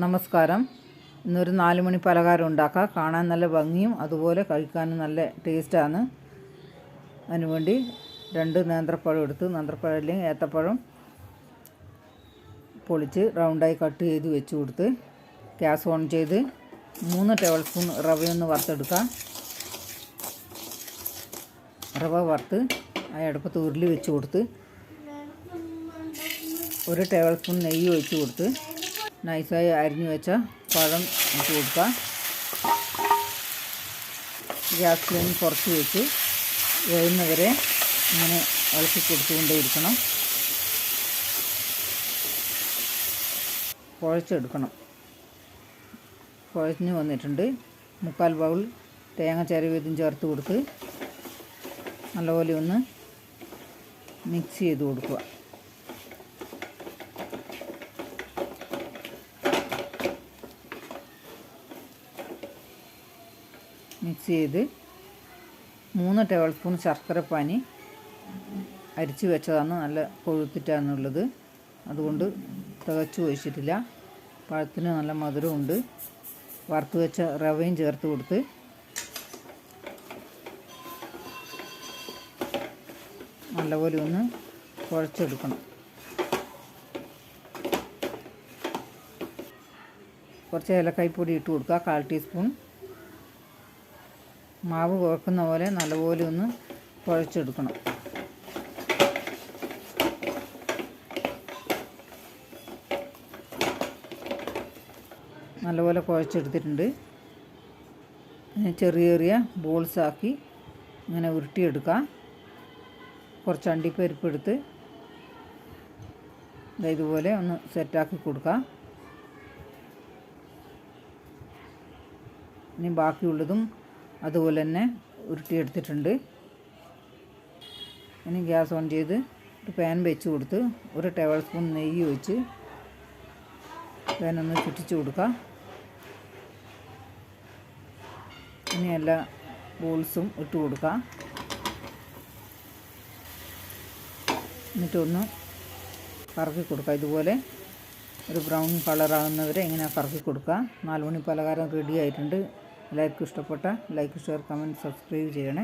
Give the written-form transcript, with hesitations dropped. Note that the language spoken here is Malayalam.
നമസ്കാരം. ഇന്നൊരു 4 മണി പലഹാരം ഉണ്ടാക്കാം. കാണാൻ നല്ല ഭംഗിയും അതുപോലെ കഴിക്കാനും നല്ല ടേസ്റ്റാണ്. അതിനുവേണ്ടി 2 നേന്ത്രപ്പഴം എടുത്ത്, നേന്ത്രപ്പഴം അല്ലെങ്കിൽ ഏത്തപ്പഴം പൊളിച്ച് റൗണ്ടായി കട്ട് ചെയ്ത് വെച്ച് കൊടുത്ത് ഗ്യാസ് ഓൺ ചെയ്ത് 3 ടേബിൾ സ്പൂൺ റവയൊന്ന് വറുത്തെടുക്കാം. റവ വറുത്ത് ആ അടുപ്പത്ത് ഉരുളി വെച്ച് കൊടുത്ത് 1 ടേബിൾ സ്പൂൺ നെയ്യ് ഒഴിച്ച് കൊടുത്ത് നൈസായി അരിഞ്ഞു വെച്ച പഴം ഇട്ട് കൊടുക്കുക. ഗ്യാസ് ഫ്ലെയിം കുറച്ച് വെച്ച് വേവുന്നവരെ ഇങ്ങനെ ഇളക്കി കൊടുത്തുകൊണ്ടേയിരിക്കണം. കുഴച്ചെടുക്കണം. കുഴഞ്ഞ് വന്നിട്ടുണ്ട്. 3/4 ബൗൾ തേങ്ങ ചിരവിയതും ചേർത്ത് കൊടുത്ത് നല്ലപോലെ ഒന്ന് മിക്സ് ചെയ്ത് കൊടുക്കുക. മിക്സ് ചെയ്ത് 3 ടേബിൾ സ്പൂൺ ശർക്കരപ്പാനി അരിച്ച് വെച്ചതാണ്. നല്ല കൊഴുത്തിട്ടാണുള്ളത്, അതുകൊണ്ട് തികച്ചു ഒഴിച്ചിട്ടില്ല. പഴത്തിന് നല്ല മധുരമുണ്ട്. വറുത്ത് വെച്ച റവയും ചേർത്ത് കൊടുത്ത് നല്ലപോലെ ഒന്ന് കുഴച്ചെടുക്കണം. കുറച്ച് ഏലക്കായ്പ്പൊടി ഇട്ട് കൊടുക്കുക. 1/4 ടീസ്പൂൺ. മാവ് കുഴക്കുന്ന പോലെ നല്ലപോലെ ഒന്ന് കുഴച്ചെടുക്കണം. നല്ലപോലെ കുഴച്ചെടുത്തിട്ടുണ്ട്. ചെറിയ ചെറിയ ബോൾസാക്കി ഇങ്ങനെ ഉരുട്ടിയെടുക്കാം. കുറച്ച് അണ്ടിപ്പരിപ്പ് എടുത്ത് ഇതുപോലെ ഒന്ന് സെറ്റാക്കി കൊടുക്കാം. ഇനി ബാക്കിയുള്ളതും അതുപോലെ തന്നെ ഉരുട്ടിയെടുത്തിട്ടുണ്ട്. ഇനി ഗ്യാസ് ഓൺ ചെയ്ത് ഒരു പാൻ വെച്ച് കൊടുത്ത് 1 ടേബിൾ സ്പൂൺ നെയ്യ് ഒഴിച്ച് പാനൊന്ന് ചുറ്റിച്ച് കൊടുക്കുക. ഇനി എല്ലാ ബോൾസും ഇട്ട് കൊടുക്കുക. എന്നിട്ടൊന്ന് കറക്കി കൊടുക്കുക. ഇതുപോലെ ഒരു ബ്രൗൺ കളറാകുന്നവരെ ഇങ്ങനെ കറക്കി കൊടുക്കുക. 4 മണി പലഹാരം റെഡി ആയിട്ടുണ്ട്. എല്ലാവർക്കും ഇഷ്ടപ്പെട്ട ലൈക്ക്, ഷെയർ, കമൻറ്റ്, സബ്സ്ക്രൈബ് ചെയ്യണേ.